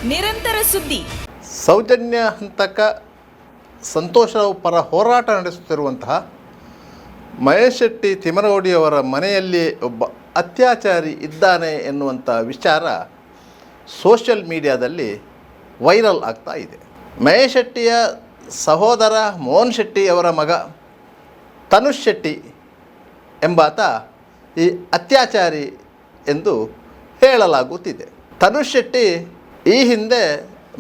ನಿರಂತರ ಸುದ್ದಿ. ಸೌಜನ್ಯ ಹಂತಕ ಸಂತೋಷ ಪರ ಹೋರಾಟ ನಡೆಸುತ್ತಿರುವಂತಹ ಮಹೇಶ್ ಶೆಟ್ಟಿ ತಿಮರೋಡಿಯವರ ಮನೆಯಲ್ಲಿ ಒಬ್ಬ ಅತ್ಯಾಚಾರಿ ಇದ್ದಾನೆ ಎನ್ನುವಂಥ ವಿಚಾರ ಸೋಷಿಯಲ್ ಮೀಡಿಯಾದಲ್ಲಿ ವೈರಲ್ ಆಗ್ತಾ ಇದೆ. ಮಹೇಶ್ ಶೆಟ್ಟಿಯ ಸಹೋದರ ಮೋಹನ್ ಶೆಟ್ಟಿ ಅವರ ಮಗ ತನುಷ್ ಶೆಟ್ಟಿ ಎಂಬಾತ ಈ ಅತ್ಯಾಚಾರಿ ಎಂದು ಹೇಳಲಾಗುತ್ತಿದೆ. ತನುಷ್ ಶೆಟ್ಟಿ ಈ ಹಿಂದೆ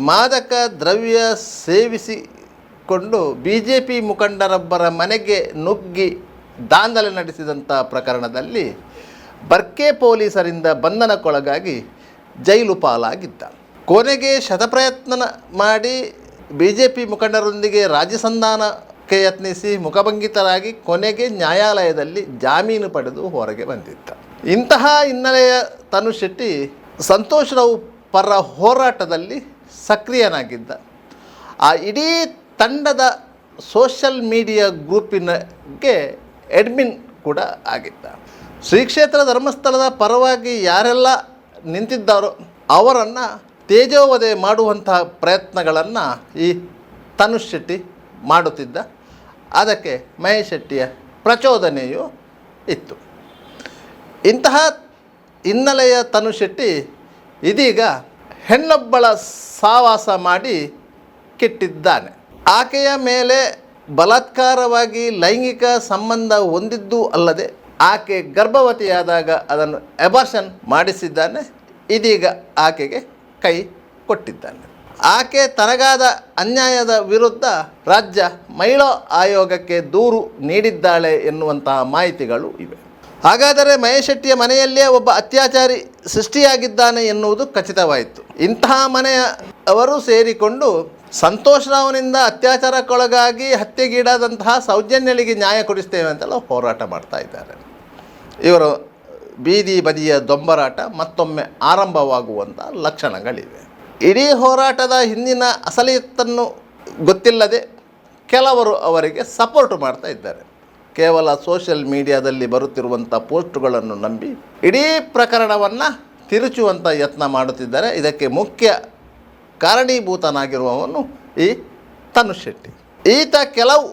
ಮಾದಕ ದ್ರವ್ಯ ಸೇವಿಸಿಕೊಂಡು BJP ಮುಖಂಡರೊಬ್ಬರ ಮನೆಗೆ ನುಗ್ಗಿ ದಾಂಧಲೆ ನಡೆಸಿದಂಥ ಪ್ರಕರಣದಲ್ಲಿ ಬರ್ಕೆ ಪೊಲೀಸರಿಂದ ಬಂಧನಕ್ಕೊಳಗಾಗಿ ಜೈಲು ಪಾಲಾಗಿದ್ದ. ಕೊನೆಗೆ ಶತಪ್ರಯತ್ನ ಮಾಡಿ BJP ಮುಖಂಡರೊಂದಿಗೆ ರಾಜಸಂಧಾನಕ್ಕೆ ಯತ್ನಿಸಿ ಮುಖಭಂಗಿತರಾಗಿ ಕೊನೆಗೆ ನ್ಯಾಯಾಲಯದಲ್ಲಿ ಜಾಮೀನು ಪಡೆದು ಹೊರಗೆ ಬಂದಿದ್ದ. ಇಂತಹ ಹಿನ್ನೆಲೆಯ ತನುಷ್ ಶೆಟ್ಟಿ ಸಂತೋಷ್ ರಾವ್ ಪರ ಹೋರಾಟದಲ್ಲಿ ಸಕ್ರಿಯನಾಗಿದ್ದ. ಆ ಇಡೀ ತಂಡದ ಸೋಷಲ್ ಮೀಡಿಯಾ ಗ್ರೂಪಿನಗೆ ಅಡ್ಮಿನ್ ಕೂಡ ಆಗಿದ್ದ. ಶ್ರೀ ಕ್ಷೇತ್ರ ಧರ್ಮಸ್ಥಳದ ಪರವಾಗಿ ಯಾರೆಲ್ಲ ನಿಂತಿದ್ದಾರೋ ಅವರನ್ನು ತೇಜೋವಧೆ ಮಾಡುವಂತಹ ಪ್ರಯತ್ನಗಳನ್ನು ಈ ತನುಷ್ ಶೆಟ್ಟಿ ಮಾಡುತ್ತಿದ್ದ. ಅದಕ್ಕೆ ಮಹೇಶ್ ಶೆಟ್ಟಿಯ ಪ್ರಚೋದನೆಯೂ ಇತ್ತು. ಇಂತಹ ಹಿನ್ನೆಲೆಯ ತನುಷ್ ಶೆಟ್ಟಿ ಇದೀಗ ಹೆಣ್ಣೊಬ್ಬಳ ಸಹವಾಸ ಮಾಡಿ ಕೆಟ್ಟಿದ್ದಾನೆ. ಆಕೆಯ ಮೇಲೆ ಬಲಾತ್ಕಾರವಾಗಿ ಲೈಂಗಿಕ ಸಂಬಂಧ ಹೊಂದಿದ್ದೂ ಅಲ್ಲದೆ ಆಕೆ ಗರ್ಭವತಿಯಾದಾಗ ಅದನ್ನು ಅಬಾರ್ಷನ್ ಮಾಡಿಸಿದ್ದಾನೆ. ಇದೀಗ ಆಕೆಗೆ ಕೈ ಕೊಟ್ಟಿದ್ದಾನೆ. ಆಕೆ ತನಗಾದ ಅನ್ಯಾಯದ ವಿರುದ್ಧ ರಾಜ್ಯ ಮಹಿಳಾ ಆಯೋಗಕ್ಕೆ ದೂರು ನೀಡಿದ್ದಾಳೆ ಎನ್ನುವಂತಹ ಮಾಹಿತಿಗಳು ಇವೆ. ಹಾಗಾದರೆ ಮಹೇಶ್ ಶೆಟ್ಟಿಯ ಮನೆಯಲ್ಲೇ ಒಬ್ಬ ಅತ್ಯಾಚಾರಿ ಸೃಷ್ಟಿಯಾಗಿದ್ದಾನೆ ಎನ್ನುವುದು ಖಚಿತವಾಯಿತು. ಇಂತಹ ಮನೆಯವರು ಸೇರಿಕೊಂಡು ಸಂತೋಷ್ ರಾವ್ನಿಂದ ಅತ್ಯಾಚಾರಕ್ಕೊಳಗಾಗಿ ಹತ್ಯೆಗೀಡಾದಂತಹ ಸೌಜನ್ಯಳಿಗೆ ನ್ಯಾಯ ಕೊಡಿಸ್ತೇವೆ ಅಂತೆಲ್ಲ ಹೋರಾಟ ಮಾಡ್ತಾ ಇದ್ದಾರೆ. ಇವರು ಬೀದಿ ಬದಿಯ ದೊಂಬರಾಟ ಮತ್ತೊಮ್ಮೆ ಆರಂಭವಾಗುವಂಥ ಲಕ್ಷಣಗಳಿವೆ. ಇಡೀ ಹೋರಾಟದ ಹಿಂದಿನ ಅಸಲಿಯತ್ತನ್ನು ಗೊತ್ತಿಲ್ಲದೆ ಕೆಲವರು ಅವರಿಗೆ ಸಪೋರ್ಟ್ ಮಾಡ್ತಾ ಇದ್ದಾರೆ. ಕೇವಲ ಸೋಷಿಯಲ್ ಮೀಡಿಯಾದಲ್ಲಿ ಬರುತ್ತಿರುವಂಥ ಪೋಸ್ಟ್ಗಳನ್ನು ನಂಬಿ ಇಡೀ ಪ್ರಕರಣವನ್ನು ತಿರುಚುವಂಥ ಯತ್ನ ಮಾಡುತ್ತಿದ್ದಾರೆ. ಇದಕ್ಕೆ ಮುಖ್ಯ ಕಾರಣೀಭೂತನಾಗಿರುವವನು ಈ ತನುಷ್ ಶೆಟ್ಟಿ. ಈತ ಕೆಲವು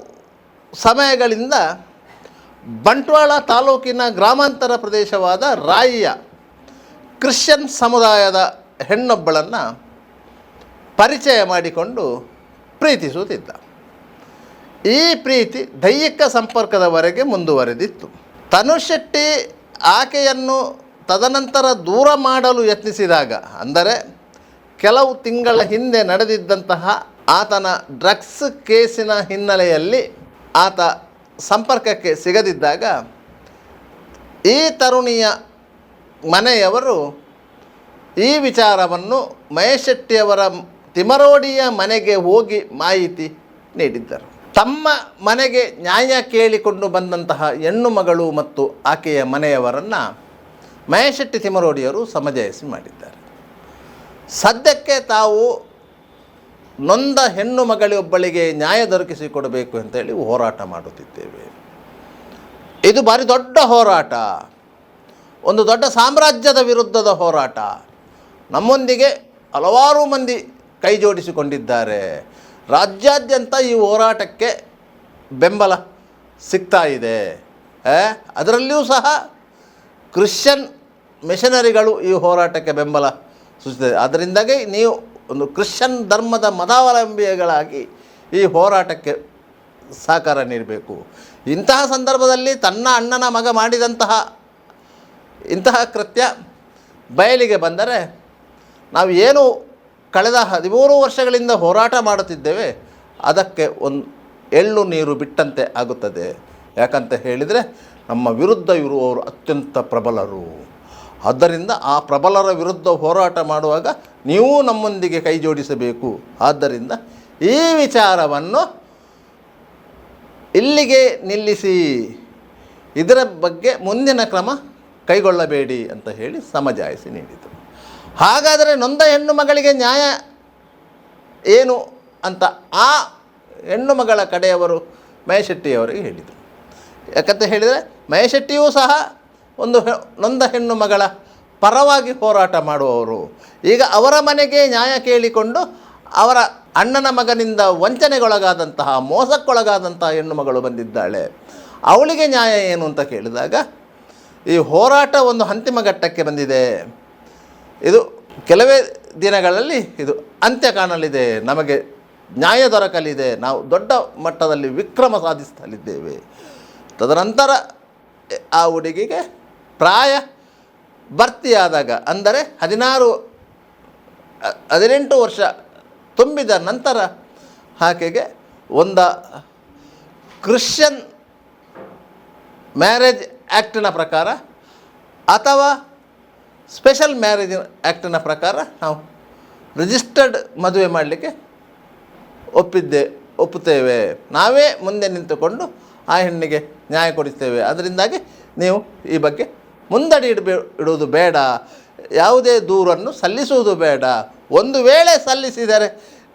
ಸಮಯಗಳಿಂದ ಬಂಟ್ವಾಳ ತಾಲೂಕಿನ ಗ್ರಾಮಾಂತರ ಪ್ರದೇಶವಾದ ರಾಯಿಯ ಕ್ರಿಶ್ಚಿಯನ್ ಸಮುದಾಯದ ಹೆಣ್ಣೊಬ್ಬಳನ್ನು ಪರಿಚಯ ಮಾಡಿಕೊಂಡು ಪ್ರೀತಿಸುತ್ತಿದ್ದ. ಈ ಪ್ರೀತಿ ದೈಹಿಕ ಸಂಪರ್ಕದವರೆಗೆ ಮುಂದುವರೆದಿತ್ತು. ತನುಷ್ ಶೆಟ್ಟಿ ಆಕೆಯನ್ನು ತದನಂತರ ದೂರ ಮಾಡಲು ಯತ್ನಿಸಿದಾಗ, ಅಂದರೆ ಕೆಲವು ತಿಂಗಳ ಹಿಂದೆ ನಡೆದಿದ್ದಂತಹ ಆತನ ಡ್ರಗ್ಸ್ ಕೇಸಿನ ಹಿನ್ನೆಲೆಯಲ್ಲಿ ಆತ ಸಂಪರ್ಕಕ್ಕೆ ಸಿಗದಿದ್ದಾಗ ಈ ತರುಣಿಯ ಮನೆಯವರು ಈ ವಿಚಾರವನ್ನು ಮಹೇಶ್ ಶೆಟ್ಟಿಯವರ ತಿಮರೋಡಿಯ ಮನೆಗೆ ಹೋಗಿ ಮಾಹಿತಿ ನೀಡಿದ್ದರು. ತಮ್ಮ ಮನೆಗೆ ನ್ಯಾಯ ಕೇಳಿಕೊಂಡು ಬಂದಂತಹ ಹೆಣ್ಣು ಮಗಳು ಮತ್ತು ಆಕೆಯ ಮನೆಯವರನ್ನು ಮಹೇಶ್ ಶೆಟ್ಟಿ ತಿಮರೋಡಿಯವರು ಸಮಜಾಯಿಸಿ ಮಾಡಿದ್ದಾರೆ. ಸದ್ಯಕ್ಕೆ ತಾವು ನೊಂದ ಹೆಣ್ಣು ಮಗಳೊಬ್ಬಳಿಗೆ ನ್ಯಾಯ ದೊರಕಿಸಿಕೊಡಬೇಕು ಅಂತೇಳಿ ಹೋರಾಟ ಮಾಡುತ್ತಿದ್ದೇವೆ. ಇದು ಭಾರಿ ದೊಡ್ಡ ಹೋರಾಟ, ಒಂದು ದೊಡ್ಡ ಸಾಮ್ರಾಜ್ಯದ ವಿರುದ್ಧದ ಹೋರಾಟ. ನಮ್ಮೊಂದಿಗೆ ಹಲವಾರು ಮಂದಿ ಕೈ ಜೋಡಿಸಿಕೊಂಡಿದ್ದಾರೆ. ರಾಜ್ಯಾದ್ಯಂತ ಈ ಹೋರಾಟಕ್ಕೆ ಬೆಂಬಲ ಸಿಗ್ತಾ ಇದೆ. ಅದರಲ್ಲಿಯೂ ಸಹ ಕ್ರಿಶ್ಚಿಯನ್ ಮಿಷನರಿಗಳು ಈ ಹೋರಾಟಕ್ಕೆ ಬೆಂಬಲ ಸೂಚಿಸಿದೆ. ಅದರಿಂದಾಗಿ ನೀವು ಒಂದು ಕ್ರಿಶ್ಚಿಯನ್ ಧರ್ಮದ ಮತಾವಲಂಬಿಗಳಾಗಿ ಈ ಹೋರಾಟಕ್ಕೆ ಸಹಕಾರ ನೀಡಬೇಕು. ಇಂತಹ ಸಂದರ್ಭದಲ್ಲಿ ತನ್ನ ಅಣ್ಣನ ಮಗ ಮಾಡಿದಂತಹ ಇಂತಹ ಕೃತ್ಯ ಬಯಲಿಗೆ ಬಂದರೆ ನಾವು ಏನು ಕಳೆದ 13 ವರ್ಷಗಳಿಂದ ಹೋರಾಟ ಮಾಡುತ್ತಿದ್ದೇವೆ ಅದಕ್ಕೆ ಒಂದು ಎಳ್ಳು ನೀರು ಬಿಟ್ಟಂತೆ ಆಗುತ್ತದೆ. ಯಾಕಂತ ಹೇಳಿದರೆ ನಮ್ಮ ವಿರುದ್ಧ ಇರುವವರು ಅತ್ಯಂತ ಪ್ರಬಲರು. ಆದ್ದರಿಂದ ಆ ಪ್ರಬಲರ ವಿರುದ್ಧ ಹೋರಾಟ ಮಾಡುವಾಗ ನೀವು ನಮ್ಮೊಂದಿಗೆ ಕೈ ಜೋಡಿಸಬೇಕು. ಆದ್ದರಿಂದ ಈ ವಿಚಾರವನ್ನು ಇಲ್ಲಿಗೆ ನಿಲ್ಲಿಸಿ, ಇದರ ಬಗ್ಗೆ ಮುಂದಿನ ಕ್ರಮ ಕೈಗೊಳ್ಳಬೇಡಿ ಅಂತ ಹೇಳಿ ಸಮಜಾಯಿಸಿ ನೀಡಿದರು. ಹಾಗಾದರೆ ನೊಂದ ಹೆಣ್ಣು ಮಗಳಿಗೆ ನ್ಯಾಯ ಏನು ಅಂತ ಆ ಹೆಣ್ಣು ಮಗಳ ಕಡೆಯವರು ಮಹೇಶ್ ಶೆಟ್ಟಿಯವರಿಗೆ ಹೇಳಿದರು. ಯಾಕಂತ ಹೇಳಿದರೆ ಮಹೇಶ್ ಶೆಟ್ಟಿಯೂ ಸಹ ಒಂದು ನೊಂದ ಹೆಣ್ಣು ಮಗಳ ಪರವಾಗಿ ಹೋರಾಟ ಮಾಡುವವರು. ಈಗ ಅವರ ಮನೆಗೆ ನ್ಯಾಯ ಕೇಳಿಕೊಂಡು ಅವರ ಅಣ್ಣನ ಮಗನಿಂದ ವಂಚನೆಗೊಳಗಾದಂತಹ, ಮೋಸಕ್ಕೊಳಗಾದಂತಹ ಹೆಣ್ಣು ಮಗಳು ಬಂದಿದ್ದಾಳೆ. ಅವಳಿಗೆ ನ್ಯಾಯ ಏನು ಅಂತ ಕೇಳಿದಾಗ ಈ ಹೋರಾಟ ಒಂದು ಅಂತಿಮ ಘಟ್ಟಕ್ಕೆ ಬಂದಿದೆ. ಇದು ಕೆಲವೇ ದಿನಗಳಲ್ಲಿ ಇದು ಅಂತ್ಯ ಕಾಣಲಿದೆ, ನಮಗೆ ನ್ಯಾಯ ದೊರಕಲಿದೆ, ನಾವು ದೊಡ್ಡ ಮಟ್ಟದಲ್ಲಿ ವಿಕ್ರಮ ಸಾಧಿಸಲಿದ್ದೇವೆ. ತದನಂತರ ಆ ಹುಡುಗಿಗೆ ಪ್ರಾಯ ಭರ್ತಿಯಾದಾಗ, ಅಂದರೆ 18 ವರ್ಷ ತುಂಬಿದ ನಂತರ ಆಕೆಗೆ ಒಂದು ಕ್ರಿಶ್ಚಿಯನ್ ಮ್ಯಾರೇಜ್ ಆ್ಯಕ್ಟಿನ ಪ್ರಕಾರ ಅಥವಾ ಸ್ಪೆಷಲ್ ಮ್ಯಾರೇಜ್ ಆ್ಯಕ್ಟಿನ ಪ್ರಕಾರ ನಾವು ರಿಜಿಸ್ಟರ್ಡ್ ಮದುವೆ ಮಾಡಲಿಕ್ಕೆ ಒಪ್ಪುತ್ತೇವೆ. ನಾವೇ ಮುಂದೆ ನಿಂತುಕೊಂಡು ಆ ಹೆಣ್ಣಿಗೆ ನ್ಯಾಯ ಕೊಡಿಸ್ತೇವೆ. ಅದರಿಂದಾಗಿ ನೀವು ಈ ಬಗ್ಗೆ ಮುಂದಡಿ ಇಡುವುದು ಬೇಡ, ಯಾವುದೇ ದೂರನ್ನು ಸಲ್ಲಿಸುವುದು ಬೇಡ. ಒಂದು ವೇಳೆ ಸಲ್ಲಿಸಿದರೆ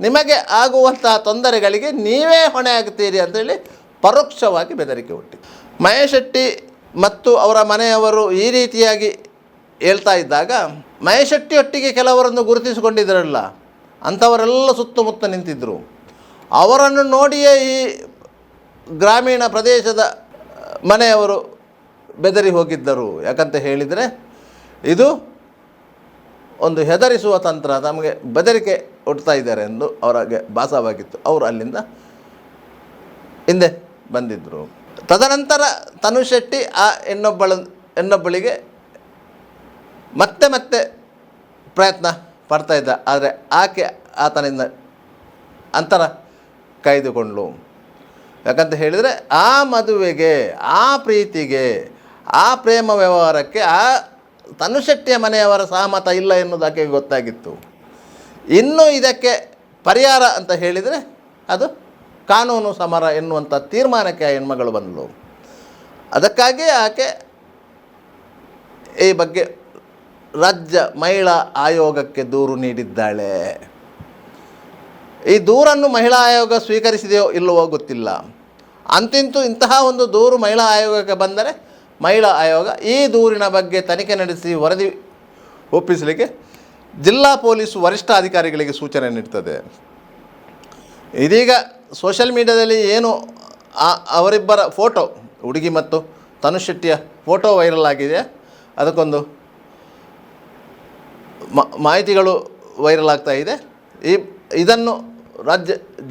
ನಿಮಗೆ ಆಗುವಂತಹ ತೊಂದರೆಗಳಿಗೆ ನೀವೇ ಹೊಣೆ ಆಗ್ತೀರಿ ಅಂತೇಳಿ ಪರೋಕ್ಷವಾಗಿ ಬೆದರಿಕೆ ಹುಟ್ಟಿ ಮಹೇಶ್ ಶೆಟ್ಟಿ ಮತ್ತು ಅವರ ಮನೆಯವರು ಈ ರೀತಿಯಾಗಿ ಹೇಳ್ತಾ ಇದ್ದಾಗ, ಮಹೇಶ್ ಶೆಟ್ಟಿ ಒಟ್ಟಿಗೆ ಕೆಲವರನ್ನು ಗುರುತಿಸಿಕೊಂಡಿದ್ದರಲ್ಲ, ಅಂಥವರೆಲ್ಲ ಸುತ್ತಮುತ್ತ ನಿಂತಿದ್ದರು. ಅವರನ್ನು ನೋಡಿಯೇ ಈ ಗ್ರಾಮೀಣ ಪ್ರದೇಶದ ಮನೆಯವರು ಬೆದರಿ ಹೋಗಿದ್ದರು. ಯಾಕಂತ ಹೇಳಿದರೆ ಇದು ಒಂದು ಹೆದರಿಸುವ ತಂತ್ರ, ನಮಗೆ ಬೆದರಿಕೆ ಹುಡ್ತಾ ಇದ್ದಾರೆ ಎಂದು ಅವರಿಗೆ ಭಾಸವಾಗಿತ್ತು. ಅವರು ಅಲ್ಲಿಂದ ಹಿಂದೆ ಬಂದಿದ್ದರು. ತದನಂತರ ತನುಷ್ ಶೆಟ್ಟಿ ಆ ಇನ್ನೊಬ್ಬಳಿಗೆ ಮತ್ತೆ ಪ್ರಯತ್ನ ಪಡ್ತಾ ಇದ್ದ. ಆದರೆ ಆಕೆ ಆತನಿಂದ ಅಂತರ ಕಾಯ್ದುಕೊಂಡಳು. ಯಾಕಂತ ಹೇಳಿದರೆ ಆ ಮದುವೆಗೆ, ಆ ಪ್ರೀತಿಗೆ, ಆ ಪ್ರೇಮ ವ್ಯವಹಾರಕ್ಕೆ ಆ ತನುಷ್ ಶೆಟ್ಟಿಯ ಮನೆಯವರ ಸಹಮತ ಇಲ್ಲ ಎನ್ನುವುದು ಆಕೆಗೆ ಗೊತ್ತಾಗಿತ್ತು. ಇನ್ನು ಇದಕ್ಕೆ ಪರಿಹಾರ ಅಂತ ಹೇಳಿದರೆ ಅದು ಕಾನೂನು ಸಮರ ಎನ್ನುವಂಥ ತೀರ್ಮಾನಕ್ಕೆ ಆ ಹೆಣ್ಮಗಳು ಬಂದಳು. ಅದಕ್ಕಾಗಿ ಆಕೆ ಈ ಬಗ್ಗೆ ರಾಜ್ಯ ಮಹಿಳಾ ಆಯೋಗಕ್ಕೆ ದೂರು ನೀಡಿದ್ದಾಳೆ. ಈ ದೂರನ್ನು ಮಹಿಳಾ ಆಯೋಗ ಸ್ವೀಕರಿಸಿದೆಯೋ ಇಲ್ಲವೋ ಗೊತ್ತಿಲ್ಲ. ಅಂತಿಂತೂ ಇಂತಹ ಒಂದು ದೂರು ಮಹಿಳಾ ಆಯೋಗಕ್ಕೆ ಬಂದರೆ ಮಹಿಳಾ ಆಯೋಗ ಈ ದೂರಿನ ಬಗ್ಗೆ ತನಿಖೆ ನಡೆಸಿ ವರದಿ ಒಪ್ಪಿಸಲಿಕ್ಕೆ ಜಿಲ್ಲಾ ಪೊಲೀಸ್ ವರಿಷ್ಠಾಧಿಕಾರಿಗಳಿಗೆ ಸೂಚನೆ ನೀಡ್ತದೆ. ಇದೀಗ ಸೋಷಿಯಲ್ ಮೀಡಿಯಾದಲ್ಲಿ ಏನು ಅವರಿಬ್ಬರ ಫೋಟೋ, ಹುಡುಗಿ ಮತ್ತು ತನುಷ್ ಶೆಟ್ಟಿಯ ಫೋಟೋ ವೈರಲ್ ಆಗಿದೆ. ಅದಕ್ಕೊಂದು ಮಾಹಿತಿಗಳು ವೈರಲ್ ಆಗ್ತಾ ಇದೆ. ಇದನ್ನು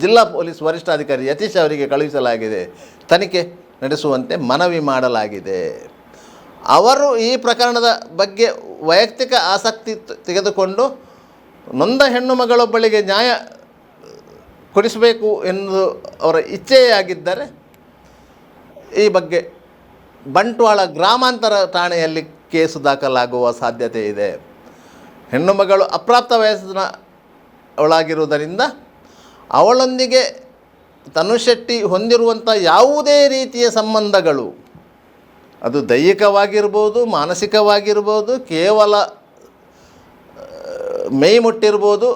ಜಿಲ್ಲಾ ಪೊಲೀಸ್ ವರಿಷ್ಠಾಧಿಕಾರಿ ಯತೀಶ್ ಅವರಿಗೆ ಕಳುಹಿಸಲಾಗಿದೆ. ತನಿಖೆ ನಡೆಸುವಂತೆ ಮನವಿ ಮಾಡಲಾಗಿದೆ. ಅವರು ಈ ಪ್ರಕರಣದ ಬಗ್ಗೆ ವೈಯಕ್ತಿಕ ಆಸಕ್ತಿ ತೆಗೆದುಕೊಂಡು ನೊಂದ ಹೆಣ್ಣು ಮಗಳೊಬ್ಬಳಿಗೆ ನ್ಯಾಯ ಕೊಡಿಸಬೇಕು ಎನ್ನುವುದು ಅವರ ಇಚ್ಛೆಯಾಗಿದ್ದರೆ ಈ ಬಗ್ಗೆ ಬಂಟ್ವಾಳ ಗ್ರಾಮಾಂತರ ಠಾಣೆಯಲ್ಲಿ ಕೇಸು ದಾಖಲಾಗುವ ಸಾಧ್ಯತೆ ಇದೆ. ಹೆಣ್ಣು ಮಗಳು ಅಪ್ರಾಪ್ತ ವಯಸ್ಸಿನ ಅವಳಾಗಿರುವುದರಿಂದ ಅವಳೊಂದಿಗೆ ತನುಷ್ ಶೆಟ್ಟಿ ಹೊಂದಿರುವಂಥ ಯಾವುದೇ ರೀತಿಯ ಸಂಬಂಧಗಳು, ಅದು ದೈಹಿಕವಾಗಿರ್ಬೋದು, ಮಾನಸಿಕವಾಗಿರ್ಬೋದು, ಕೇವಲ ಮೈ ಮುಟ್ಟಿರ್ಬೋದು,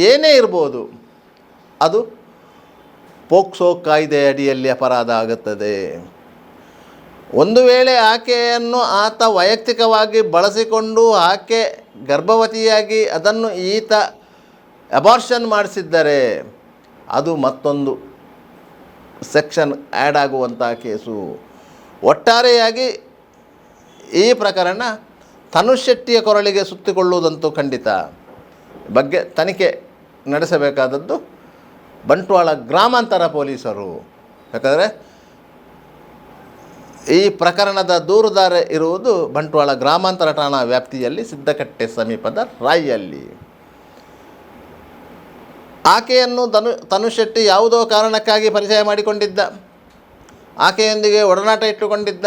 ಏನೇ ಇರ್ಬೋದು, ಅದು ಪೋಕ್ಸೋ ಕಾಯ್ದೆ ಅಡಿಯಲ್ಲಿ ಅಪರಾಧ ಆಗುತ್ತದೆ. ಒಂದು ವೇಳೆ ಆಕೆಯನ್ನು ಆತ ವೈಯಕ್ತಿಕವಾಗಿ ಬಳಸಿಕೊಂಡು ಆಕೆ ಗರ್ಭವತಿಯಾಗಿ ಅದನ್ನು ಈತ ಅಬಾರ್ಷನ್ ಮಾಡಿಸಿದ್ದರೆ ಅದು ಮತ್ತೊಂದು ಸೆಕ್ಷನ್ ಆ್ಯಡ್ ಆಗುವಂಥ ಕೇಸು. ಒಟ್ಟಾರೆಯಾಗಿ ಈ ಪ್ರಕರಣ ತನುಷ್ ಶೆಟ್ಟಿಯ ಕೊರಳಿಗೆ ಸುತ್ತಿಕೊಳ್ಳುವುದಂತೂ ಖಂಡಿತ. ಬಗ್ಗೆ ತನಿಖೆ ನಡೆಸಬೇಕಾದದ್ದು ಬಂಟ್ವಾಳ ಗ್ರಾಮಾಂತರ ಪೊಲೀಸರು. ಯಾಕಂದರೆ ಈ ಪ್ರಕರಣದ ದೂರುದಾರ ಇರುವುದು ಬಂಟ್ವಾಳ ಗ್ರಾಮಾಂತರ ಠಾಣಾ ವ್ಯಾಪ್ತಿಯಲ್ಲಿ ಸಿದ್ದಕಟ್ಟೆ ಸಮೀಪದ ರಾಯಿಯಲ್ಲಿ. ಆಕೆಯನ್ನು ತನುಷ್ ಶೆಟ್ಟಿ ಯಾವುದೋ ಕಾರಣಕ್ಕಾಗಿ ಪರಿಚಯ ಮಾಡಿಕೊಂಡಿದ್ದ, ಆಕೆಯೊಂದಿಗೆ ಒಡನಾಟ ಇಟ್ಟುಕೊಂಡಿದ್ದ,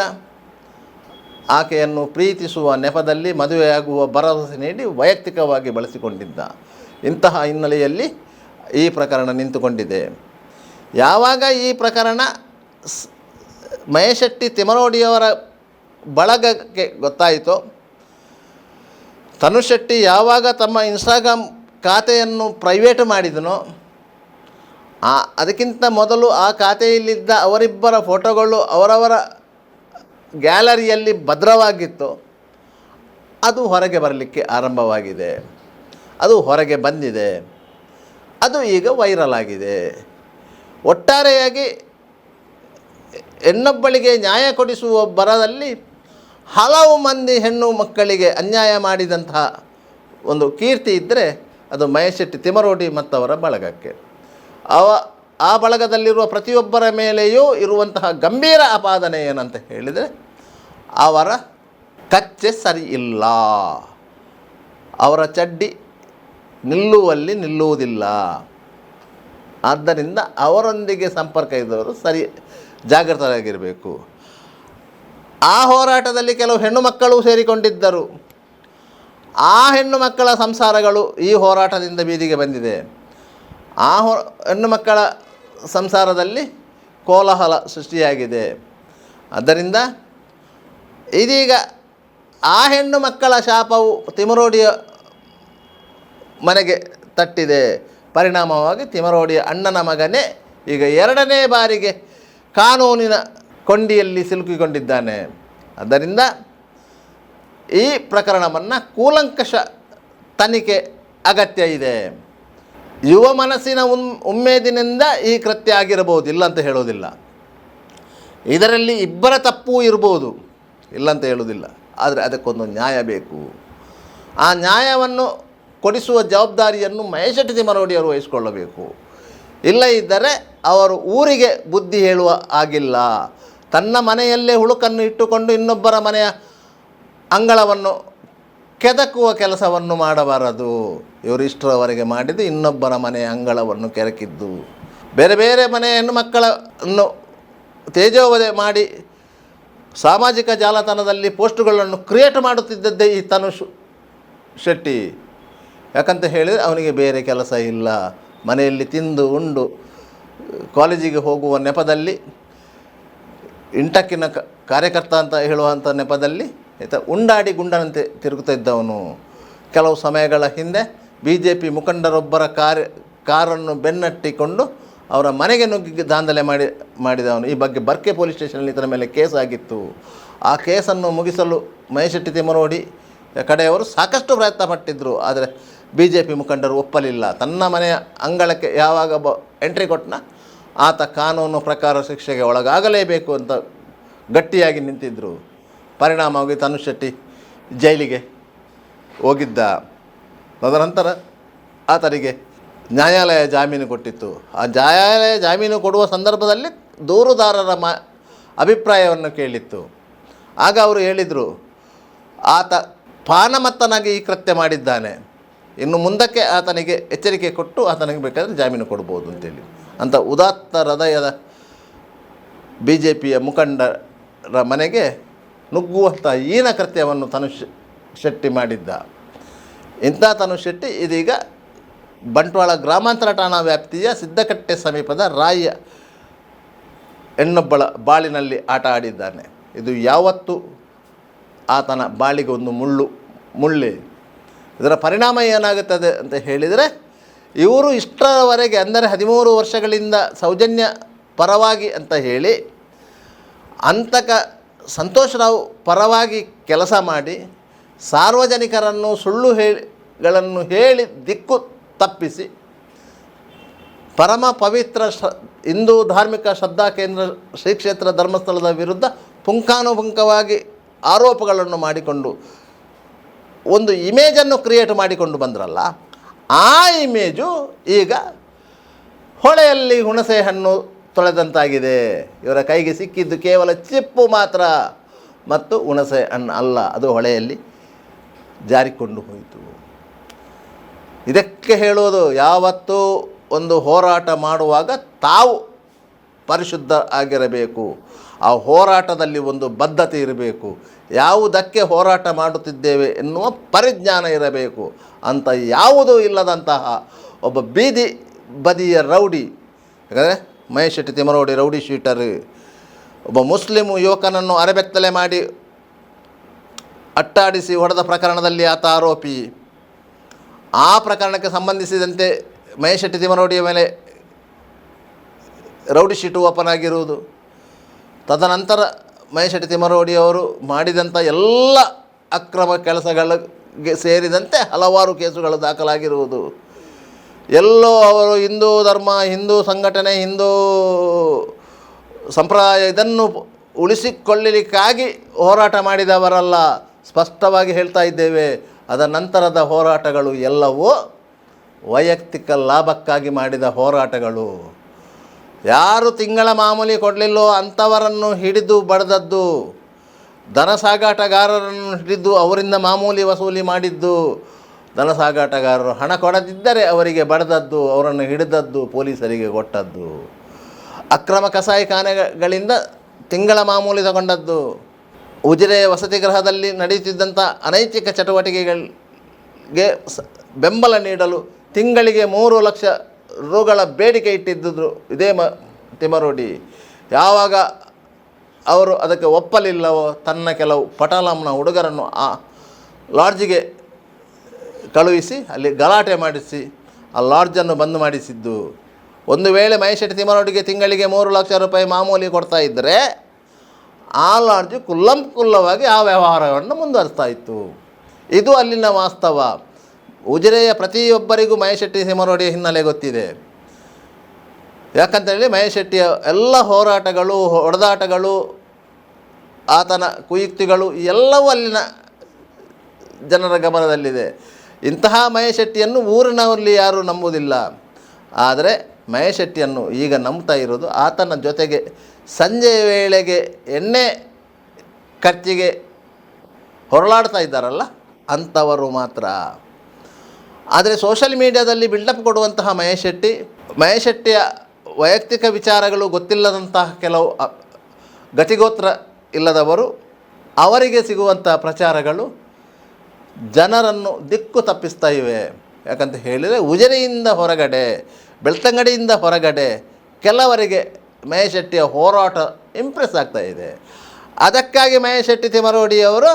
ಆಕೆಯನ್ನು ಪ್ರೀತಿಸುವ ನೆಪದಲ್ಲಿ ಮದುವೆಯಾಗುವ ಭರವಸೆ ನೀಡಿ ವೈಯಕ್ತಿಕವಾಗಿ ಬಳಸಿಕೊಂಡಿದ್ದ. ಇಂತಹ ಹಿನ್ನೆಲೆಯಲ್ಲಿ ಈ ಪ್ರಕರಣ ನಿಂತುಕೊಂಡಿದೆ. ಯಾವಾಗ ಈ ಪ್ರಕರಣ ಮಹೇಶ್ ಶೆಟ್ಟಿ ತಿಮರೋಡಿಯವರ ಬಳಗಕ್ಕೆ ಗೊತ್ತಾಯಿತೋ, ತನುಷ್ ಶೆಟ್ಟಿ ಯಾವಾಗ ತಮ್ಮ ಇನ್ಸ್ಟಾಗ್ರಾಮ್ ಖಾತೆಯನ್ನು ಪ್ರೈವೇಟ್ ಮಾಡಿದನೋ, ಅದಕ್ಕಿಂತ ಮೊದಲು ಆ ಖಾತೆಯಲ್ಲಿದ್ದ ಅವರಿಬ್ಬರ ಫೋಟೋಗಳು ಅವರವರ ಗ್ಯಾಲರಿಯಲ್ಲಿ ಭದ್ರವಾಗಿತ್ತು. ಅದು ಹೊರಗೆ ಬರಲಿಕ್ಕೆ ಆರಂಭವಾಗಿದೆ, ಅದು ಹೊರಗೆ ಬಂದಿದೆ, ಅದು ಈಗ ವೈರಲ್ ಆಗಿದೆ. ಒಟ್ಟಾರೆಯಾಗಿ ಹೆಣ್ಣೊಬ್ಬಳಿಗೆ ನ್ಯಾಯ ಕೊಡಿಸುವ ಬರದಲ್ಲಿ ಹಲವು ಮಂದಿ ಹೆಣ್ಣು ಮಕ್ಕಳಿಗೆ ಅನ್ಯಾಯ ಮಾಡಿದಂತಹ ಒಂದು ಕೀರ್ತಿ ಇದ್ದರೆ ಅದು ಮಹೇಶ್ ಶೆಟ್ಟಿ ತಿಮರೋಡಿ ಮತ್ತವರ ಬಳಗಕ್ಕೆ. ಆ ಬಳಗದಲ್ಲಿರುವ ಪ್ರತಿಯೊಬ್ಬರ ಮೇಲೆಯೂ ಇರುವಂತಹ ಗಂಭೀರ ಅಪಾದನೆ ಏನಂತ ಹೇಳಿದರೆ, ಅವರ ಕಚ್ಚೆ ಸರಿ ಇಲ್ಲ, ಅವರ ಚಡ್ಡಿ ನಿಲ್ಲುವಲ್ಲಿ ನಿಲ್ಲುವುದಿಲ್ಲ. ಆದ್ದರಿಂದ ಅವರೊಂದಿಗೆ ಸಂಪರ್ಕ ಇದ್ದವರು ಜಾಗೃತರಾಗಿರಬೇಕು. ಆ ಹೋರಾಟದಲ್ಲಿ ಕೆಲವು ಹೆಣ್ಣು ಮಕ್ಕಳು ಸೇರಿಕೊಂಡಿದ್ದರು. ಆ ಹೆಣ್ಣು ಮಕ್ಕಳ ಸಂಸಾರಗಳು ಈ ಹೋರಾಟದಿಂದ ಬೀದಿಗೆ ಬಂದಿದೆ. ಆ ಹೆಣ್ಣು ಮಕ್ಕಳ ಸಂಸಾರದಲ್ಲಿ ಕೋಲಾಹಲ ಸೃಷ್ಟಿಯಾಗಿದೆ. ಆದ್ದರಿಂದ ಇದೀಗ ಆ ಹೆಣ್ಣು ಮಕ್ಕಳ ಶಾಪವು ತಿಮರೋಡಿಯ ಮನೆಗೆ ತಟ್ಟಿದೆ. ಪರಿಣಾಮವಾಗಿ ತಿಮರೋಡಿಯ ಅಣ್ಣನ ಮಗನೇ ಈಗ 2ನೇ ಬಾರಿಗೆ ಕಾನೂನಿನ ಕೊಂಡಿಯಲ್ಲಿ ಸಿಲುಕಿಕೊಂಡಿದ್ದಾನೆ. ಆದ್ದರಿಂದ ಈ ಪ್ರಕರಣವನ್ನು ಕೂಲಂಕಷ ತನಿಖೆ ಅಗತ್ಯ ಇದೆ. ಯುವ ಮನಸ್ಸಿನ ಉಮ್ಮೇದಿನಿಂದ ಈ ಕೃತ್ಯ ಆಗಿರಬಹುದು, ಇಲ್ಲ ಅಂತ ಹೇಳೋದಿಲ್ಲ. ಇದರಲ್ಲಿ ಇಬ್ಬರ ತಪ್ಪು ಇರ್ಬೋದು, ಇಲ್ಲ ಅಂತ ಹೇಳೋದಿಲ್ಲ. ಆದರೆ ಅದಕ್ಕೊಂದು ನ್ಯಾಯ ಬೇಕು. ಆ ನ್ಯಾಯವನ್ನು ಕೊಡಿಸುವ ಜವಾಬ್ದಾರಿಯನ್ನು ಮಹೇಶ್ ಶೆಟ್ಟಿ ತಿಮರೋಡಿಯವರು ವಹಿಸಿಕೊಳ್ಳಬೇಕು. ಇಲ್ಲ ಇದ್ದರೆ ಅವರು ಊರಿಗೆ ಬುದ್ಧಿ ಹೇಳುವ ಆಗಿಲ್ಲ. ತನ್ನ ಮನೆಯಲ್ಲೇ ಹುಳುಕನ್ನು ಇಟ್ಟುಕೊಂಡು ಇನ್ನೊಬ್ಬರ ಮನೆಯ ಅಂಗಳವನ್ನು ಕೆದಕುವ ಕೆಲಸವನ್ನು ಮಾಡಬಾರದು. ಇವರು ಇಷ್ಟರವರೆಗೆ ಮಾಡಿದ್ದು ಇನ್ನೊಬ್ಬರ ಮನೆಯ ಅಂಗಳವನ್ನು ಕೆರಕಿದ್ದು. ಬೇರೆ ಬೇರೆ ಮನೆಯ ಹೆಣ್ಣು ಮಕ್ಕಳನ್ನು ತೇಜೋವಧೆ ಮಾಡಿ ಸಾಮಾಜಿಕ ಜಾಲತಾಣದಲ್ಲಿ ಪೋಸ್ಟುಗಳನ್ನು ಕ್ರಿಯೇಟ್ ಮಾಡುತ್ತಿದ್ದದ್ದೇ ಈ ತನುಷ್ ಶೆಟ್ಟಿ. ಯಾಕಂತ ಹೇಳಿದರೆ ಅವನಿಗೆ ಬೇರೆ ಕೆಲಸ ಇಲ್ಲ. ಮನೆಯಲ್ಲಿ ತಿಂದು ಉಂಡು ಕಾಲೇಜಿಗೆ ಹೋಗುವ ನೆಪದಲ್ಲಿ, ಇಂಟಕ್ಕಿನ ಕಾರ್ಯಕರ್ತ ಅಂತ ಹೇಳುವಂಥ ನೆಪದಲ್ಲಿ ಉಂಡಾಡಿ ಗುಂಡನಂತೆ ತಿರುಗುತ್ತಾ ಇದ್ದವನು. ಕೆಲವು ಸಮಯಗಳ ಹಿಂದೆ BJP ಮುಖಂಡರೊಬ್ಬರ ಕಾರನ್ನು ಬೆನ್ನಟ್ಟಿಕೊಂಡು ಅವರ ಮನೆಗೆ ನುಗ್ಗಿ ದಾಂಧಲೆ ಮಾಡಿದವನು. ಈ ಬಗ್ಗೆ ಬರ್ಕೆ ಪೊಲೀಸ್ ಸ್ಟೇಷನಲ್ಲಿ ಇದರ ಮೇಲೆ ಕೇಸ್ ಆಗಿತ್ತು. ಆ ಕೇಸನ್ನು ಮುಗಿಸಲು ಮಹೇಶ್ ಶೆಟ್ಟಿ ತಿಮರೋಡಿ ಕಡೆಯವರು ಸಾಕಷ್ಟು ಪ್ರಯತ್ನ ಪಟ್ಟಿದ್ದರು. ಆದರೆ BJP ಮುಖಂಡರು ಒಪ್ಪಲಿಲ್ಲ. ತನ್ನ ಮನೆಯ ಅಂಗಳಕ್ಕೆ ಯಾವಾಗ ಎಂಟ್ರಿ ಕೊಟ್ಟನ ಆತ ಕಾನೂನು ಪ್ರಕಾರ ಶಿಕ್ಷೆಗೆ ಒಳಗಾಗಲೇಬೇಕು ಅಂತ ಗಟ್ಟಿಯಾಗಿ ನಿಂತಿದ್ದರು. ಪರಿಣಾಮವಾಗಿ ತನುಷ್ ಶೆಟ್ಟಿ ಜೈಲಿಗೆ ಹೋಗಿದ್ದ. ತದನಂತರ ಆತನಿಗೆ ನ್ಯಾಯಾಲಯ ಜಾಮೀನು ಕೊಟ್ಟಿತ್ತು. ಆ ನ್ಯಾಯಾಲಯ ಜಾಮೀನು ಕೊಡುವ ಸಂದರ್ಭದಲ್ಲಿ ದೂರುದಾರರ ಅಭಿಪ್ರಾಯವನ್ನು ಕೇಳಿತ್ತು. ಆಗ ಅವರು ಹೇಳಿದರು, ಆತ ಪಾನಮತ್ತನಾಗಿ ಈ ಕೃತ್ಯ ಮಾಡಿದ್ದಾನೆ, ಇನ್ನು ಮುಂದಕ್ಕೆ ಆತನಿಗೆ ಎಚ್ಚರಿಕೆ ಕೊಟ್ಟು ಆತನಿಗೆ ಬೇಕಾದರೆ ಜಾಮೀನು ಕೊಡ್ಬೋದು ಅಂತೇಳಿ. ಅಂತ ಉದಾತ್ತ ಹೃದಯದ BJPಯ ಮುಖಂಡರ ಮನೆಗೆ ನುಗ್ಗುವಂಥ ಹೀನ ಕೃತ್ಯವನ್ನು ತನುಷ್ ಶೆಟ್ಟಿ ಮಾಡಿದ್ದ. ಇಂಥ ತನುಷ್ ಶೆಟ್ಟಿ ಇದೀಗ ಬಂಟ್ವಾಳ ಗ್ರಾಮಾಂತರ ಠಾಣಾ ವ್ಯಾಪ್ತಿಯ ಸಿದ್ದಕಟ್ಟೆ ಸಮೀಪದ ರಾಯಿಯ ಹೆಣ್ಣೊಬ್ಬಳ ಬಾಳಿನಲ್ಲಿ ಆಟ ಆಡಿದ್ದಾನೆ. ಇದು ಯಾವತ್ತೂ ಆತನ ಬಾಳಿಗೆ ಒಂದು ಮುಳ್ಳೆ. ಇದರ ಪರಿಣಾಮ ಏನಾಗುತ್ತದೆ ಅಂತ ಹೇಳಿದರೆ, ಇವರು ಇಷ್ಟರವರೆಗೆ ಅಂದರೆ 13 ವರ್ಷಗಳಿಂದ ಸೌಜನ್ಯ ಪರವಾಗಿ ಅಂತ ಹೇಳಿ ಅಂತಕ ಸಂತೋಷ್ ರಾವ್ ಪರವಾಗಿ ಕೆಲಸ ಮಾಡಿ ಸಾರ್ವಜನಿಕರನ್ನು ಸುಳ್ಳುಗಳನ್ನು ಹೇಳಿ ದಿಕ್ಕು ತಪ್ಪಿಸಿ ಪರಮ ಪವಿತ್ರ ಹಿಂದೂ ಧಾರ್ಮಿಕ ಶ್ರದ್ಧಾ ಕೇಂದ್ರ ಶ್ರೀ ಕ್ಷೇತ್ರ ಧರ್ಮಸ್ಥಳದ ವಿರುದ್ಧ ಪುಂಖಾನುಪುಂಖವಾಗಿ ಆರೋಪಗಳನ್ನು ಮಾಡಿಕೊಂಡು ಒಂದು ಇಮೇಜನ್ನು ಕ್ರಿಯೇಟ್ ಮಾಡಿಕೊಂಡು ಬಂದ್ರಲ್ಲ, ಆ ಇಮೇಜು ಈಗ ಹೊಳೆಯಲ್ಲಿ ಹುಣಸೆ ಹಣ್ಣು ತೊಳೆದಂತಾಗಿದೆ. ಇವರ ಕೈಗೆ ಸಿಕ್ಕಿದ್ದು ಕೇವಲ ಚಿಪ್ಪು ಮಾತ್ರ ಮತ್ತು ಹುಣಸೆ ಹಣ್ಣು ಅಲ್ಲ, ಅದು ಹೊಳೆಯಲ್ಲಿ ಜಾರಿಕೊಂಡು ಹೋಯಿತು. ಇದಕ್ಕೆ ಹೇಳೋದು, ಯಾವತ್ತೂ ಒಂದು ಹೋರಾಟ ಮಾಡುವಾಗ ತಾವು ಪರಿಶುದ್ಧ ಆಗಿರಬೇಕು. ಆ ಹೋರಾಟದಲ್ಲಿ ಒಂದು ಬದ್ಧತೆ ಇರಬೇಕು. ಯಾವುದಕ್ಕೆ ಹೋರಾಟ ಮಾಡುತ್ತಿದ್ದೇವೆ ಎನ್ನುವ ಪರಿಜ್ಞಾನ ಇರಬೇಕು. ಅಂತ ಯಾವುದೂ ಇಲ್ಲದಂತಹ ಒಬ್ಬ ಬೀದಿ ಬದಿಯ ರೌಡಿ, ಯಾಕಂದರೆ ಮಹೇಶ್ ಶೆಟ್ಟಿ ತಿಮರೋಡಿ ರೌಡಿ ಶೀಟರ್, ಒಬ್ಬ ಮುಸ್ಲಿಂ ಯುವಕನನ್ನು ಅರೆಬೆತ್ತಲೆ ಮಾಡಿ ಅಟ್ಟಾಡಿಸಿ ಹೊಡೆದ ಪ್ರಕರಣದಲ್ಲಿ ಆತ ಆರೋಪಿ. ಆ ಪ್ರಕರಣಕ್ಕೆ ಸಂಬಂಧಿಸಿದಂತೆ ಮಹೇಶ್ ಶೆಟ್ಟಿ ತಿಮರೋಡಿಯ ಮೇಲೆ ರೌಡಿ ಶೀಟು ಓಪನ್ ಆಗಿರುವುದು. ತದನಂತರ ಮಹೇಶ್ ಶೆಟ್ಟಿ ತಿಮರೋಡಿಯವರು ಮಾಡಿದಂಥ ಎಲ್ಲ ಅಕ್ರಮ ಕೆಲಸಗಳಿಗೆ ಸೇರಿದಂತೆ ಹಲವಾರು ಕೇಸುಗಳು ದಾಖಲಾಗಿರುವುದು. ಎಲ್ಲೋ ಅವರು ಹಿಂದೂ ಧರ್ಮ, ಹಿಂದೂ ಸಂಘಟನೆ, ಹಿಂದೂ ಸಂಪ್ರದಾಯ ಇದನ್ನು ಉಳಿಸಿಕೊಳ್ಳಲಿಕ್ಕಾಗಿ ಹೋರಾಟ ಮಾಡಿದವರಲ್ಲ. ಸ್ಪಷ್ಟವಾಗಿ ಹೇಳ್ತಾ ಇದ್ದೇವೆ, ಅದರ ನಂತರದ ಹೋರಾಟಗಳು ಎಲ್ಲವೂ ವೈಯಕ್ತಿಕ ಲಾಭಕ್ಕಾಗಿ ಮಾಡಿದ ಹೋರಾಟಗಳು. ಯಾರು ತಿಂಗಳ ಮಾಮೂಲಿ ಕೊಡಲಿಲ್ಲೋ ಅಂಥವರನ್ನು ಹಿಡಿದು ಬಡಿದದ್ದು, ದನ ಸಾಗಾಟಗಾರರನ್ನು ಹಿಡಿದು ಅವರಿಂದ ಮಾಮೂಲಿ ವಸೂಲಿ ಮಾಡಿದ್ದು, ದನ ಸಾಗಾಟಗಾರರು ಹಣ ಕೊಡದಿದ್ದರೆ ಅವರಿಗೆ ಬಡಿದದ್ದು, ಅವರನ್ನು ಹಿಡಿದದ್ದು, ಪೊಲೀಸರಿಗೆ ಕೊಟ್ಟದ್ದು, ಅಕ್ರಮ ಕಸಾಯಿಖಾನೆಗಳಿಂದ ತಿಂಗಳ ಮಾಮೂಲಿ ತಗೊಂಡದ್ದು, ಉಜಿರೆಯ ವಸತಿ ಗೃಹದಲ್ಲಿ ನಡೆಯುತ್ತಿದ್ದಂಥ ಅನೈತಿಕ ಚಟುವಟಿಕೆಗಳಿಗೆ ಬೆಂಬಲ ನೀಡಲು ತಿಂಗಳಿಗೆ 3 ಲಕ್ಷ ರುಗಳ ಬೇಡಿಕೆ ಇಟ್ಟಿದ್ದರು ಇದೇ ತಿಮರೋಡಿ. ಯಾವಾಗ ಅವರು ಅದಕ್ಕೆ ಒಪ್ಪಲಿಲ್ಲವೋ ತನ್ನ ಕೆಲವು ಪಟಾಲಂನ ಹುಡುಗರನ್ನು ಆ ಲಾಡ್ಜಿಗೆ ಕಳುಹಿಸಿ ಅಲ್ಲಿ ಗಲಾಟೆ ಮಾಡಿಸಿ ಆ ಲಾಡ್ಜನ್ನು ಬಂದ್ ಮಾಡಿಸಿದ್ದು. ಒಂದು ವೇಳೆ ಮಹೇಶೆಟ್ಟಿ ತಿಮರೋಡಿಗೆ ತಿಂಗಳಿಗೆ 3 ಲಕ್ಷ ರೂಪಾಯಿ ಮಾಮೂಲಿ ಕೊಡ್ತಾ ಇದ್ದರೆ ಆ ಲಾಡ್ಜು ಕುಲ್ಲಂಕುಲ್ಲವಾಗಿ ಆ ವ್ಯವಹಾರವನ್ನು ಮುಂದುವರಿಸ್ತಾ ಇತ್ತು. ಇದು ಅಲ್ಲಿನ ವಾಸ್ತವ. ಉಜಿರೆಯ ಪ್ರತಿಯೊಬ್ಬರಿಗೂ ಮಹೇಶೆಟ್ಟಿ ತಿಮರೋಡಿಯ ಹಿನ್ನೆಲೆ ಗೊತ್ತಿದೆ. ಯಾಕಂತೇಳಿ ಮಹೇಶೆಟ್ಟಿಯ ಎಲ್ಲ ಹೋರಾಟಗಳು, ಹೊಡೆದಾಟಗಳು, ಆತನ ಕುಯುಕ್ತಿಗಳು ಎಲ್ಲವೂ ಅಲ್ಲಿನ ಜನರ ಗಮನದಲ್ಲಿದೆ. ಇಂತಹ ಮಹೇಶೆಟ್ಟಿಯನ್ನು ಊರಿನಲ್ಲಿ ಯಾರೂ ನಂಬುವುದಿಲ್ಲ. ಆದರೆ ಮಹೇಶೆಟ್ಟಿಯನ್ನು ಈಗ ನಂಬ್ತಾ ಇರೋದು ಆತನ ಜೊತೆಗೆ ಸಂಜೆಯ ವೇಳೆಗೆ ಎಣ್ಣೆ ಖರ್ಚಿಗೆ ಹೊರಳಾಡ್ತಾ ಇದ್ದಾರಲ್ಲ ಅಂಥವರು ಮಾತ್ರ. ಆದರೆ ಸೋಷಲ್ ಮೀಡಿಯಾದಲ್ಲಿ ಬಿಲ್ಡಪ್ ಕೊಡುವಂತಹ ಮಹೇಶೆಟ್ಟಿಯ ವೈಯಕ್ತಿಕ ವಿಚಾರಗಳು ಗೊತ್ತಿಲ್ಲದಂತಹ ಕೆಲವು ಗತಿಗೋತ್ರ ಇಲ್ಲದವರು, ಅವರಿಗೆ ಸಿಗುವಂಥ ಪ್ರಚಾರಗಳು ಜನರನ್ನು ದಿಕ್ಕು ತಪ್ಪಿಸ್ತಾ ಇವೆ. ಯಾಕಂತ ಹೇಳಿದರೆ ಉಜಿರೆಯಿಂದ ಹೊರಗಡೆ, ಬೆಳ್ತಂಗಡಿಯಿಂದ ಹೊರಗಡೆ ಕೆಲವರಿಗೆ ಮಹೇಶೆಟ್ಟಿಯ ಹೋರಾಟ ಇಂಪ್ರೆಸ್ ಆಗ್ತಾ ಇದೆ. ಅದಕ್ಕಾಗಿ ಮಹೇಶೆಟ್ಟಿ ತಿಮರೋಡಿಯವರು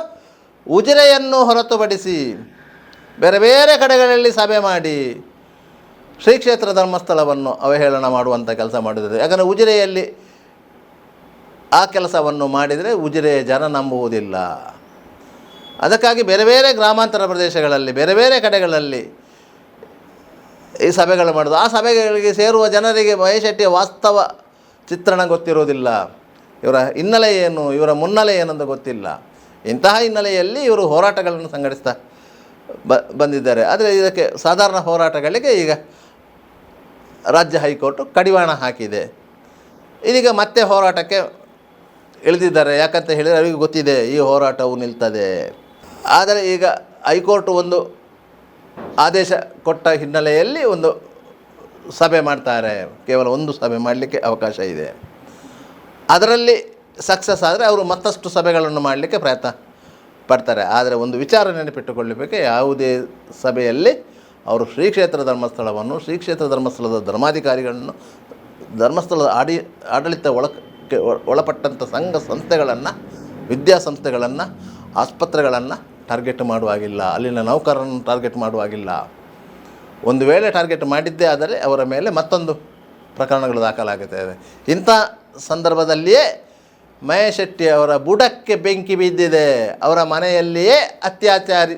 ಉಜಿರೆಯನ್ನು ಹೊರತುಪಡಿಸಿ ಬೇರೆ ಬೇರೆ ಕಡೆಗಳಲ್ಲಿ ಸಭೆ ಮಾಡಿ ಶ್ರೀ ಕ್ಷೇತ್ರ ಧರ್ಮಸ್ಥಳವನ್ನು ಅವಹೇಳನ ಮಾಡುವಂಥ ಕೆಲಸ ಮಾಡಿದ್ದಾರೆ. ಯಾಕಂದರೆ ಉಜಿರೆಯಲ್ಲಿ ಆ ಕೆಲಸವನ್ನು ಮಾಡಿದರೆ ಉಜಿರೆಯ ಜನ ನಂಬುವುದಿಲ್ಲ. ಅದಕ್ಕಾಗಿ ಬೇರೆ ಬೇರೆ ಗ್ರಾಮಾಂತರ ಪ್ರದೇಶಗಳಲ್ಲಿ, ಬೇರೆ ಬೇರೆ ಕಡೆಗಳಲ್ಲಿ ಈ ಸಭೆಗಳು ಮಾಡೋದು. ಆ ಸಭೆಗಳಿಗೆ ಸೇರುವ ಜನರಿಗೆ ಮಹೇಶೆಟ್ಟಿಯ ವಾಸ್ತವ ಚಿತ್ರಣ ಗೊತ್ತಿರೋದಿಲ್ಲ. ಇವರ ಹಿನ್ನೆಲೆ ಏನು, ಇವರ ಮುನ್ನೆಲೆ ಏನಂತ ಗೊತ್ತಿಲ್ಲ. ಇಂತಹ ಹಿನ್ನೆಲೆಯಲ್ಲಿ ಇವರು ಹೋರಾಟಗಳನ್ನು ಸಂಘಟಿಸ್ತಾ ಬಂದಿದ್ದಾರೆ. ಆದರೆ ಇದಕ್ಕೆ ಸಾಧಾರಣ ಹೋರಾಟಗಳಿಗೆ ಈಗ ರಾಜ್ಯ ಹೈಕೋರ್ಟು ಕಡಿವಾಣ ಹಾಕಿದೆ. ಇದೀಗ ಮತ್ತೆ ಹೋರಾಟಕ್ಕೆ ಇಳಿದಿದ್ದಾರೆ. ಯಾಕಂತ ಹೇಳಿದರೆ ಅವರಿಗೆ ಗೊತ್ತಿದೆ ಈ ಹೋರಾಟವು ನಿಲ್ತದೆ. ಆದರೆ ಈಗ ಹೈಕೋರ್ಟು ಒಂದು ಆದೇಶ ಕೊಟ್ಟ ಹಿನ್ನೆಲೆಯಲ್ಲಿ ಒಂದು ಸಭೆ ಮಾಡ್ತಾರೆ. ಕೇವಲ ಒಂದು ಸಭೆ ಮಾಡಲಿಕ್ಕೆ ಅವಕಾಶ ಇದೆ. ಅದರಲ್ಲಿ ಸಕ್ಸಸ್ ಆದರೆ ಅವರು ಮತ್ತಷ್ಟು ಸಭೆಗಳನ್ನು ಮಾಡಲಿಕ್ಕೆ ಪ್ರಯತ್ನ ಪಡ್ತಾರೆ. ಆದರೆ ಒಂದು ವಿಚಾರ ನೆನಪಿಟ್ಟುಕೊಳ್ಳಬೇಕು, ಯಾವುದೇ ಸಭೆಯಲ್ಲಿ ಅವರು ಶ್ರೀ ಕ್ಷೇತ್ರ ಧರ್ಮಸ್ಥಳವನ್ನು, ಶ್ರೀ ಕ್ಷೇತ್ರ ಧರ್ಮಸ್ಥಳದ ಧರ್ಮಾಧಿಕಾರಿಗಳನ್ನು, ಧರ್ಮಸ್ಥಳದ ಆಡಳಿತ ಒಳಪಟ್ಟಂಥ ಸಂಘ ಸಂಸ್ಥೆಗಳನ್ನು, ವಿದ್ಯಾಸಂಸ್ಥೆಗಳನ್ನು, ಆಸ್ಪತ್ರೆಗಳನ್ನು ಟಾರ್ಗೆಟ್ ಮಾಡುವಾಗಿಲ್ಲ, ಅಲ್ಲಿನ ನೌಕರರನ್ನು ಟಾರ್ಗೆಟ್ ಮಾಡುವಾಗಿಲ್ಲ. ಒಂದು ವೇಳೆ ಟಾರ್ಗೆಟ್ ಮಾಡಿದ್ದೇ ಆದರೆ ಅವರ ಮೇಲೆ ಮತ್ತೊಂದು ಪ್ರಕರಣಗಳು ದಾಖಲಾಗುತ್ತವೆ. ಇಂಥ ಸಂದರ್ಭದಲ್ಲಿಯೇ ಮಹೇಶೆಟ್ಟಿ ಅವರ ಬುಡಕ್ಕೆ ಬೆಂಕಿ ಬಿದ್ದಿದೆ. ಅವರ ಮನೆಯಲ್ಲಿಯೇ ಅತ್ಯಾಚಾರಿ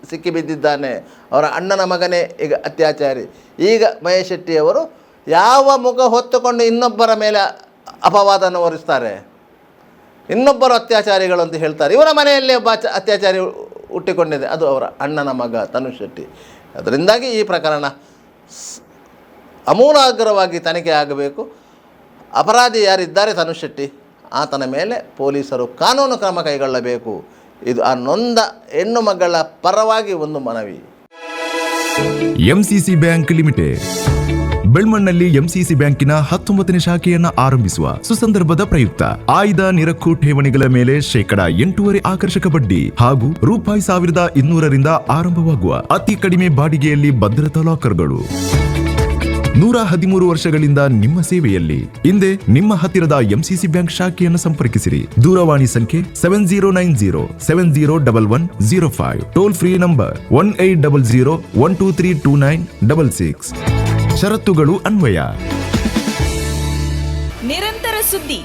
ಸಿಕ್ಕಿಬಿದ್ದಿದ್ದಾನೆ. ಅವರ ಅಣ್ಣನ ಮಗನೇ ಈಗ ಅತ್ಯಾಚಾರಿ. ಈಗ ಮಹೇಶೆಟ್ಟಿಯವರು ಯಾವ ಮುಖ ಹೊತ್ತುಕೊಂಡು ಇನ್ನೊಬ್ಬರ ಮೇಲೆ ಅಪವಾದವನ್ನು ಹೊರಿಸ್ತಾರೆ, ಇನ್ನೊಬ್ಬರು ಅತ್ಯಾಚಾರಿಗಳು ಅಂತ ಹೇಳ್ತಾರೆ. ಇವರ ಮನೆಯಲ್ಲಿ ಒಬ್ಬ ಅತ್ಯಾಚಾರಿ ಹುಟ್ಟಿಕೊಂಡಿದೆ, ಅದು ಅವರ ಅಣ್ಣನ ಮಗ ತನುಷ್ ಶೆಟ್ಟಿ. ಅದರಿಂದಾಗಿ ಈ ಪ್ರಕರಣ ಅಮೂಲಾಗ್ರವಾಗಿ ತನಿಖೆ ಆಗಬೇಕು. ಅಪರಾಧಿ ಯಾರಿದ್ದಾರೆ ತನುಷ್ ಶೆಟ್ಟಿ, ಆತನ ಮೇಲೆ ಪೊಲೀಸರು ಕಾನೂನು ಕ್ರಮ ಕೈಗೊಳ್ಳಬೇಕು. ಇದು ಆ ನೊಂದ ಹೆಣ್ಣು ಮಗಳ ಪರವಾಗಿ ಒಂದು ಮನವಿ. ಎಂಸಿಸಿ ಬ್ಯಾಂಕ್ ಲಿಮಿಟೆಡ್ ಬೆಳ್ಮಣ್ಣಲ್ಲಿ ಎಂಸಿಸಿ ಬ್ಯಾಂಕಿನ 19ನೇ ಶಾಖೆಯನ್ನ ಆರಂಭಿಸುವ ಸುಸಂದರ್ಭದ ಪ್ರಯುಕ್ತ ಆಯ್ದ ನಿರಕ್ಕು ಠೇವಣಿಗಳ ಮೇಲೆ ಶೇಕಡ 8.5% ಆಕರ್ಷಕ ಬಡ್ಡಿ ಹಾಗೂ ₹1,200ರಿಂದ ಆರಂಭವಾಗುವ ಅತಿ ಕಡಿಮೆ ಬಾಡಿಗೆಯಲ್ಲಿ ಭದ್ರತಾ ಲಾಕರ್ಗಳು. 113 ವರ್ಷಗಳಿಂದ ನಿಮ್ಮ ಸೇವೆಯಲ್ಲಿ. ಹಿಂದೆ ನಿಮ್ಮ ಹತ್ತಿರದ ಎಂಸಿಸಿ ಬ್ಯಾಂಕ್ ಶಾಖೆಯನ್ನು ಸಂಪರ್ಕಿಸಿರಿ. ದೂರವಾಣಿ ಸಂಖ್ಯೆ 7090701105. Toll free number 1800123296. ಷರತ್ತುಗಳು ಅನ್ವಯ. ನಿರಂತರ ಸುದ್ದಿ,